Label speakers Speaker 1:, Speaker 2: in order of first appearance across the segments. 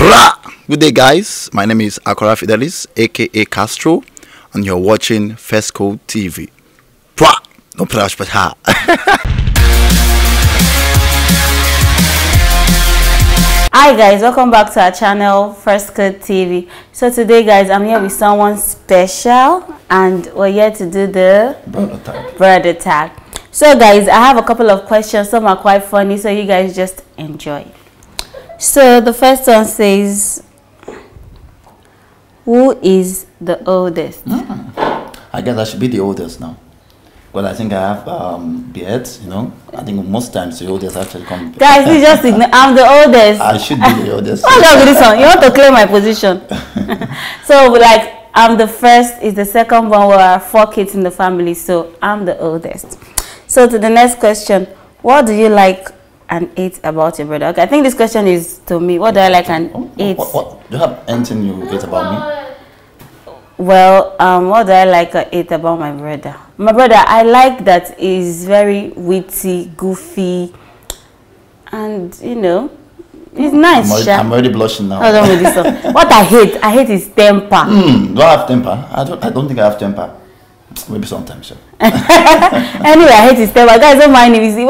Speaker 1: Good day, guys. My name is Akora Fidelis, aka Castro, and you're watching Fesco TV. No prash, but ha.
Speaker 2: Hi guys, welcome back to our channel Fesco TV. So today guys, I'm here with someone special and we're here to do the brother tag. So guys, I have a couple of questions. Some are quite funny, so you guys just enjoy. So the first one says, who is the oldest?
Speaker 1: I guess I should be the oldest now. Well, I think I have beards, you know. I think most times the oldest actually come.
Speaker 2: Guys, you just ignore. I'm the oldest.
Speaker 1: I should be the oldest.
Speaker 2: What's wrong with this one? You want to claim my position? So, like, I'm the first, is the second one. We are 4 kids in the family, so I'm the oldest. So, to the next question, what do you like and hate about your brother? Okay, I think this question is to me. What do I like and hate?
Speaker 1: What? Do you have anything you hate about me?
Speaker 2: Well, what do I like or hate about my brother? My brother, I like that he's very witty, goofy, and you know, he's nice.
Speaker 1: I'm already blushing now.
Speaker 2: Hold on with this one. What I hate his temper.
Speaker 1: Do I have temper? I don't think I have temper. Maybe sometimes, sure.
Speaker 2: Anyway, I hate his temper. Guys, don't mind him.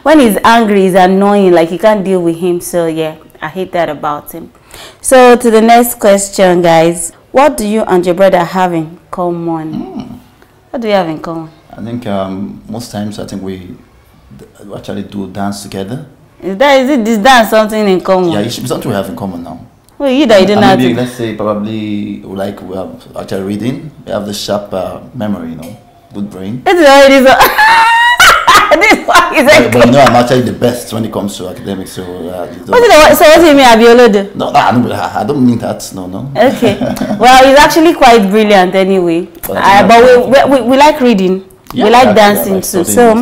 Speaker 2: When he's angry, he's annoying. Like you can't deal with him. So yeah, I hate that about him. So to the next question, guys. What do you and your brother have in common? What do you have in common?
Speaker 1: I think most times I think we actually do dance together.
Speaker 2: Is this dance something in common?
Speaker 1: Yeah, it should be something we have in common now.
Speaker 2: Well, you don't know.
Speaker 1: Maybe let's say probably like we have actually reading. We have the sharp memory, you know, good brain.
Speaker 2: It's already so. This one is
Speaker 1: but you know, I'm actually the best when it comes to academics. So
Speaker 2: what do you mean, Abiolodo?
Speaker 1: No, I don't mean that. No.
Speaker 2: Okay. Well, he's actually quite brilliant anyway. But we like reading. Yeah, we like dancing too. So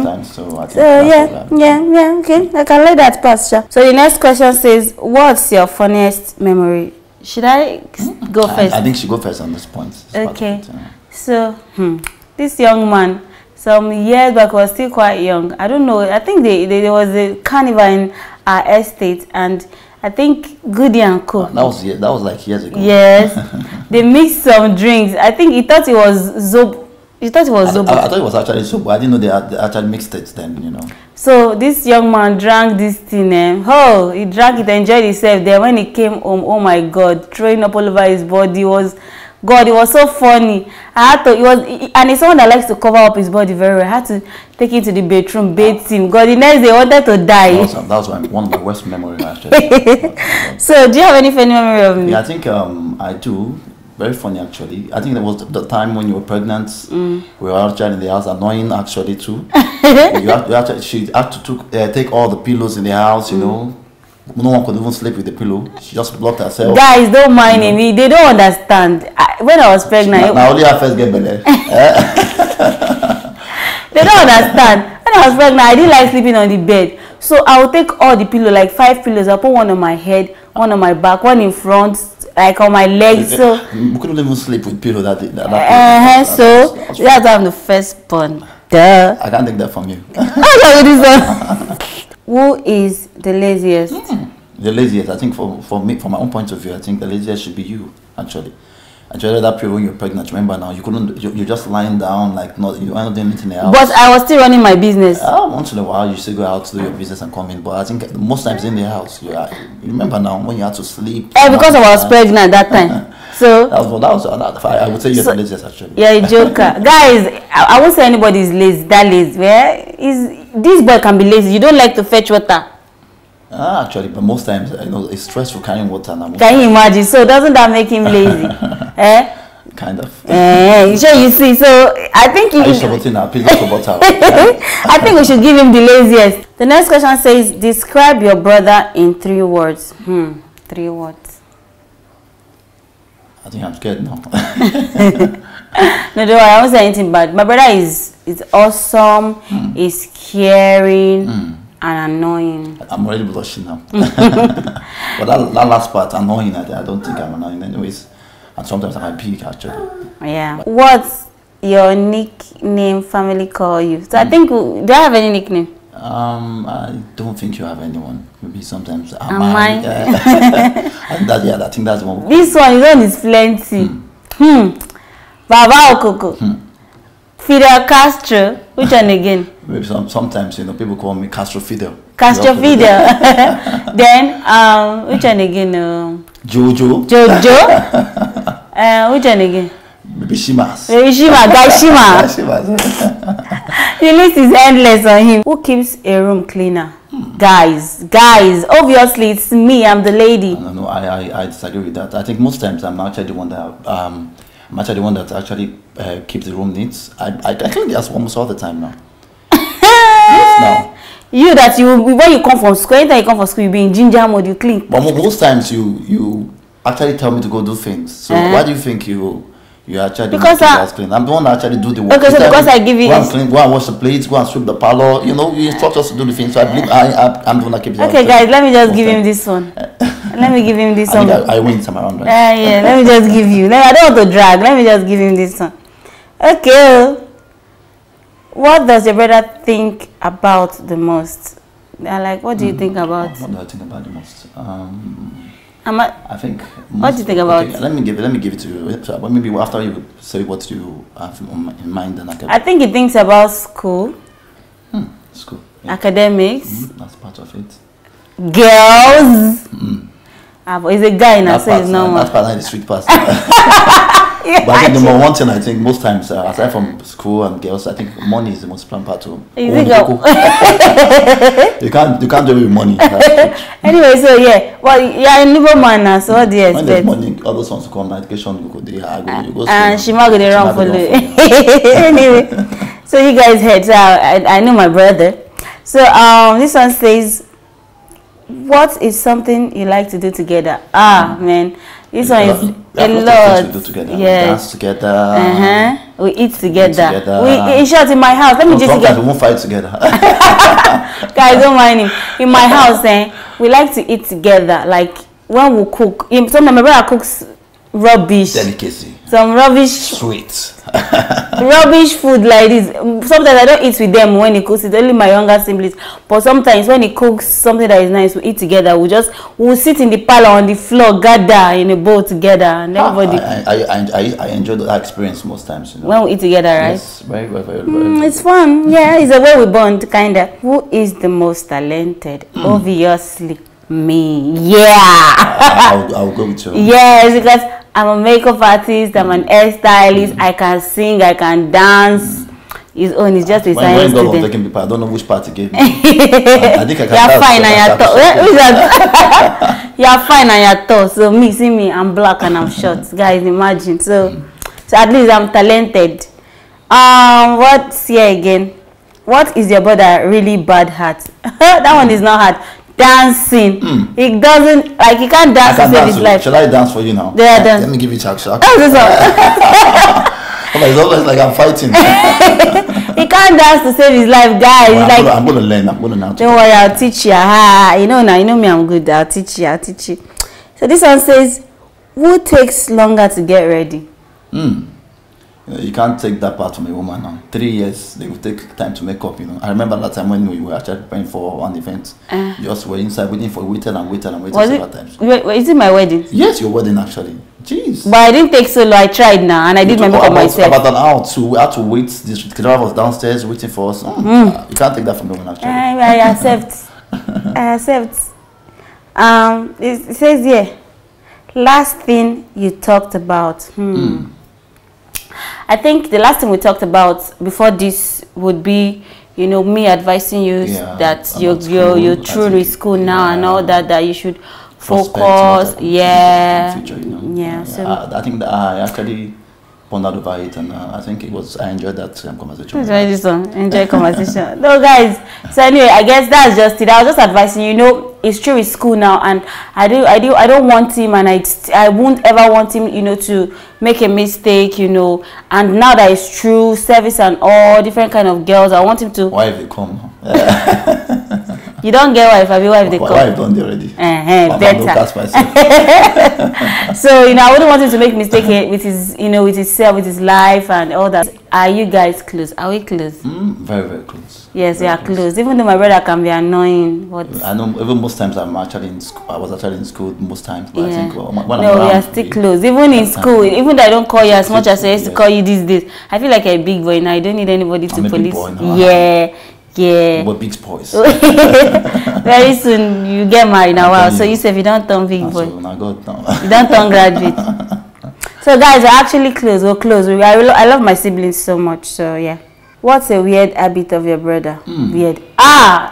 Speaker 2: yeah. Okay, I can let that pass. So the next question says, "What's your funniest memory?" Should I go first?
Speaker 1: I think she go first on this point.
Speaker 2: Okay. So this young man, some years back, was still quite young. I don't know. I think there was a carnival in our estate, and I think Goody and Co.
Speaker 1: That was like years ago.
Speaker 2: Yes, they mixed some drinks. I think he thought it was Zobo. He thought it was Zobo.
Speaker 1: I thought it was actually Zobo. I didn't know they actually mixed it then, you know.
Speaker 2: So this young man drank this thing. He drank it, enjoyed himself. Then when he came home, oh my God, throwing up all over his body. It was so funny. And he's someone that likes to cover up his body very well. I had to take him to the bedroom, bathe him. God, the next day wanted to die.
Speaker 1: That was one of my worst memories actually.
Speaker 2: So, do you have any funny memory of me?
Speaker 1: Yeah, I think I do. Very funny actually. I think that was the time when you were pregnant. We were actually in the house, annoying actually too. She had to take all the pillows in the house, you know. No one could even sleep with the pillow. She just blocked herself.
Speaker 2: Guys, don't mind him. They don't understand. When I was pregnant,
Speaker 1: now only I first get belly.
Speaker 2: They don't understand. When I was pregnant, I didn't like sleeping on the bed. So I would take all the pillows, like 5 pillows. I put one on my head, one on my back, one in front, like on my legs. So
Speaker 1: we couldn't even sleep with pillow that day.
Speaker 2: So that's why I'm the first born. Duh.
Speaker 1: I can't take that from you.
Speaker 2: Who is the laziest?
Speaker 1: The laziest, I think for me, from my own point of view, I think the laziest should be you, actually. Actually, that period when you're pregnant, remember now, you're just lying down, like you are not doing anything else.
Speaker 2: But I was still running my business.
Speaker 1: Once in a while, you still go out to do your business and come in. But I think most times in the house, you remember now when you had to sleep.
Speaker 2: Because I was pregnant that time. So
Speaker 1: that was I would say you're the laziest actually.
Speaker 2: Yeah, a joker. Guys, I won't say anybody is lazy, that lazy. This boy can be lazy. You don't like to fetch water.
Speaker 1: Actually, but most times, it's stressful carrying water now.
Speaker 2: Can you imagine? So doesn't that make him lazy?
Speaker 1: Kind of.
Speaker 2: You see, so I think
Speaker 1: I
Speaker 2: think we should give him the laziest. The next question says, describe your brother in 3 words. 3 words.
Speaker 1: I think I'm scared now.
Speaker 2: No, don't worry, I won't say anything bad. My brother is awesome, is caring, and annoying.
Speaker 1: I'm already blushing now. But that last part, annoying, I don't think I'm annoying anyways. And sometimes I might peak actually.
Speaker 2: Yeah. What's your nickname family call you? So I think, do I have any nickname?
Speaker 1: I don't think you have anyone. Maybe sometimes.
Speaker 2: Am I?
Speaker 1: I think that's one.
Speaker 2: This one is plenty. Baba Okoko. Fidel Castro. Which one again?
Speaker 1: Maybe sometimes people call me Castro Fidel.
Speaker 2: Castro Fidel. Then which one again?
Speaker 1: Jojo.
Speaker 2: Jojo. Which one again?
Speaker 1: Maybe Shimas.
Speaker 2: Maybe Shima. Guy Shima. The list is endless on him. Who keeps a room cleaner? Guys. Obviously it's me. I'm the lady.
Speaker 1: No, I disagree with that. I think most times I'm actually the one that actually keeps the room neat. I clean the house almost all the time now. Yes, now.
Speaker 2: You when you come from school, anytime you come from school, you be in ginger mode, you clean.
Speaker 1: But most times you actually tell me to go do things. So why do you think you actually
Speaker 2: because
Speaker 1: keep the house clean? I'm the one that actually do the work.
Speaker 2: Okay, so because I give you
Speaker 1: go and clean, go and wash the plates, go and sweep the parlor. You instruct us to do the things. So I believe I'm the one that keeps the house clean.
Speaker 2: Okay, guys, let me just give him this one. Let me give him this one.
Speaker 1: I win some around, right?
Speaker 2: Yeah, let me just give you. I don't want to drag. Let me just give him this one. Okay. What does your brother think about the most? What do you think about?
Speaker 1: What do I think about the most?
Speaker 2: I
Speaker 1: think.
Speaker 2: What do you think about?
Speaker 1: Okay, let me give it to you. So maybe after you say what you have in mind, then
Speaker 2: I think he thinks about school.
Speaker 1: School. Yeah.
Speaker 2: Academics.
Speaker 1: That's part of it.
Speaker 2: Girls. He's a guy now, so he's normal.
Speaker 1: That's part of the street pass. But I think the one thing I think most times, aside from school and girls, I think money is the most important part too. You can't do it with money.
Speaker 2: Anyway, so yeah, well, you're a Libo man now, so what do you expect?
Speaker 1: When there's money, all those ones come, education, you go
Speaker 2: and she might go the wrong for you. Anyway, so you guys heard, so I know my brother. So this one says, what is something you like to do together? Man, this one is a lot.
Speaker 1: We do together.
Speaker 2: Yes.
Speaker 1: We dance together.
Speaker 2: We eat together. We in short, in my house. Let me just
Speaker 1: sometimes we won't fight together.
Speaker 2: Guys, don't mind him. In my house, we like to eat together. Like when we cook, sometimes my brother cooks rubbish.
Speaker 1: Delicacy.
Speaker 2: Some rubbish.
Speaker 1: Sweet.
Speaker 2: Rubbish food like this. Sometimes I don't eat with them when he cooks. It's only my younger siblings. But sometimes when he cooks something that is nice, we eat together. We'll sit in the parlor on the floor, gather in a bowl together, and everybody.
Speaker 1: I enjoy that experience most times.
Speaker 2: When we eat together, right?
Speaker 1: Yes, very.
Speaker 2: It's fun. Yeah, it's a way we bond, kinda. Who is the most talented? Obviously, me. Yeah.
Speaker 1: I'll go with you.
Speaker 2: Yes, because I'm a makeup artist, I'm an hairstylist, I can sing, I can dance. His own is just a science student.
Speaker 1: I don't know which part he gave me. I think I can.
Speaker 2: You're fine and you're tall. You're fine and you're tall. So see me, I'm black and I'm short. Guys, imagine. So at least I'm talented. What's here again? What is your brother really bad at? That one is not hard. Dancing. He doesn't he can't dance to save his life.
Speaker 1: Shall I dance for you now?
Speaker 2: Yeah, dance.
Speaker 1: Let me give you a shot.
Speaker 2: It's
Speaker 1: always like I'm fighting.
Speaker 2: He can't dance to save his life, guys.
Speaker 1: Well, I'm gonna learn. I'm gonna now.
Speaker 2: Don't worry, I'll teach you. You know me, I'm good. I'll teach you. So this one says, who takes longer to get ready?
Speaker 1: You can't take that part from a woman now. 3 years, they will take time to make up, I remember that time when we were actually preparing for one event. Just were inside waiting several times.
Speaker 2: Is it my wedding?
Speaker 1: Yes, your wedding actually. Jeez.
Speaker 2: But I didn't take so long. I tried now and I did my makeup myself.
Speaker 1: About an hour too. We had to wait. The driver was downstairs waiting for us. You can't take that from a woman actually.
Speaker 2: I accept. I accept. It says here, last thing you talked about. I think the last thing we talked about before this would be, me advising you that you're through with school now and all that you should focus. So
Speaker 1: I think that I actually pondered over it, and I think I enjoyed that conversation.
Speaker 2: Enjoy conversation. No, guys. So anyway, I guess that's just it. I was just advising it's true with school now, and I don't want him, and I won't ever want him, to make a mistake, and now that it's true, service and all different kind of girls, I want him to.
Speaker 1: Why have you come?
Speaker 2: You don't get wife, I be wife they call.
Speaker 1: Wife done there already.
Speaker 2: Better. So I wouldn't want him to make mistake with his, with himself, with his life and all that. Are you guys close? Are we close?
Speaker 1: Very, very close.
Speaker 2: Yes, we are close. Even though my brother can be annoying, but
Speaker 1: I know. Even most times I'm actually in school. I was actually in school most times. But I think when
Speaker 2: we are still close. Even in school, even though I don't call you as much as I used to call you these days. I feel like a big boy now. I don't need anybody to police. Yeah.
Speaker 1: We're big boys.
Speaker 2: Very soon you get married now. Wow. So you say if you don't turn big boy, you don't turn graduate. So guys, we're actually close. We're close. I love my siblings so much. So yeah. What's a weird habit of your brother? Weird.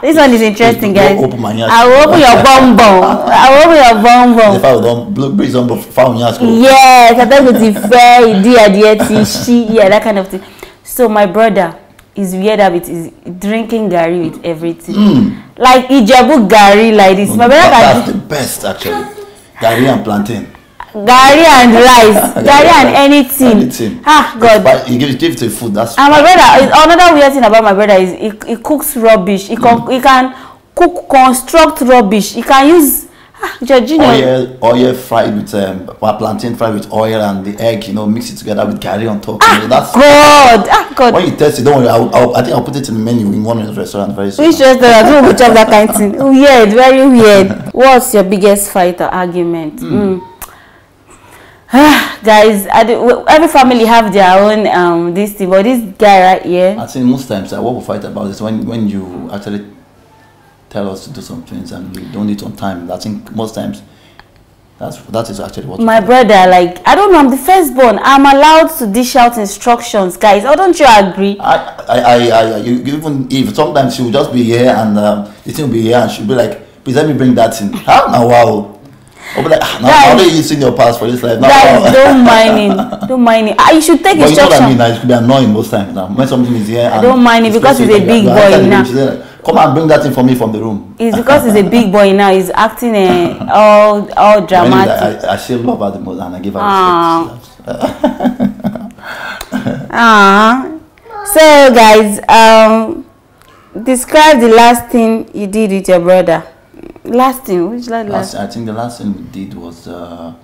Speaker 2: This one is interesting, guys. I will open your bum bum. I will open your bum bum.
Speaker 1: If I don't blueberries on
Speaker 2: yes, I thought it was fair. Yeah, that kind of thing. So my brother, his weird habit is drinking gari with everything. Like Ijebu gari like this. My brother
Speaker 1: that's the best actually. Gari and plantain.
Speaker 2: Gari and rice, gari and anything. God.
Speaker 1: He gives it to food. That's
Speaker 2: and my brother, another weird thing about my brother is he cooks rubbish. He can construct rubbish. He can use
Speaker 1: oil fried with plantain fried with oil and the egg, mix it together with gari on top. That's
Speaker 2: God.
Speaker 1: When you test it, don't worry. I think I'll put it in the menu in one restaurant very soon.
Speaker 2: Which restaurant? Who will chop that kind of thing? Weird, very weird. What's your biggest fight or argument? Guys, every family have their own this thing, but this guy right here,
Speaker 1: I think most times what we fight about is when you actually tell us to do some things and we don't do it on time. I think most times that is actually what
Speaker 2: my brother, like, I don't know, I'm the firstborn. I'm allowed to dish out instructions, guys. Oh, don't you agree?
Speaker 1: You even if sometimes she will just be here and the thing will be here and she'll be like, please let me bring that in. Now wow. I'll be like, now are you using your pass for this life?
Speaker 2: Guys, don't mind him. Don't mind him. You should take instructions.
Speaker 1: You know what I mean? It could be annoying most times now. When something is here,
Speaker 2: I don't mind it because he's a big boy now.
Speaker 1: Come and bring that in for me from the room.
Speaker 2: It's because he's a big boy now. He's acting all dramatic.
Speaker 1: I still love her the most and I give her respect.
Speaker 2: So guys, describe the last thing you did with your brother. Last thing, which last?
Speaker 1: I think the last thing we did was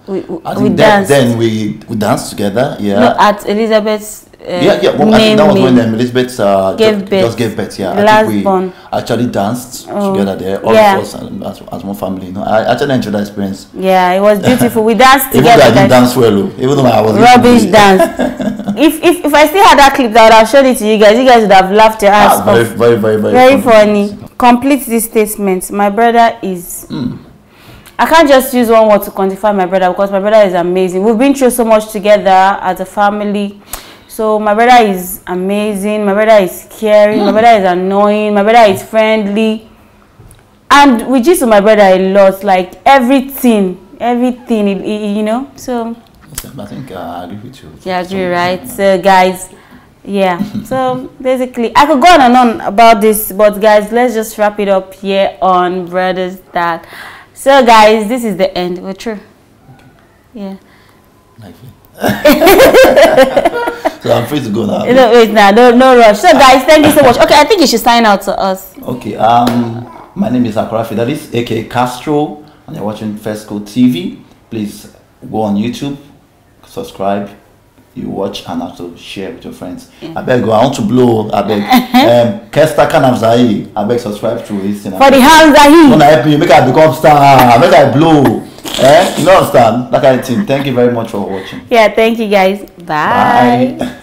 Speaker 2: we danced.
Speaker 1: Then we danced together. Yeah.
Speaker 2: No, at Elizabeth's.
Speaker 1: Well, I think that was when Elizabeth just gave birth. Yeah.
Speaker 2: I think we
Speaker 1: actually danced together there. All of us as one family. I actually enjoyed that experience.
Speaker 2: Yeah, it was beautiful. We danced together.
Speaker 1: Even though I didn't dance well, even though I was
Speaker 2: rubbish dance. If I still had that clip, that I would have shown it to you guys. You guys would have laughed your ass off. Very funny. Complete this statement. My brother is. I can't just use one word to quantify my brother because my brother is amazing. We've been through so much together as a family. So my brother is amazing. My brother is caring. My brother is annoying. My brother is friendly. And we just my brother a lot. Like everything, So.
Speaker 1: I think I agree with you.
Speaker 2: Yeah, I agree, right? So guys. Yeah, so basically I could go on and on about this, but guys, let's just wrap it up here on Brothers That. So guys, this is the end. We're true. Yeah.
Speaker 1: So I'm free to go now.
Speaker 2: No, wait now, no rush. So guys, thank you so much. Okay, I think you should sign out to us.
Speaker 1: Okay, my name is Akora Fidelis, aka Castro, and you're watching First Code TV. Please go on YouTube, subscribe. You watch and also share with your friends. I beg you, I want to blow. I beg. Kesta Kanavzai. I beg subscribe to this.
Speaker 2: For the Hamzahi.
Speaker 1: Wanna help me? Make I become star. Make I blow. You know understand? That kind of thing. Thank you very much for watching.
Speaker 2: Yeah, thank you guys. Bye.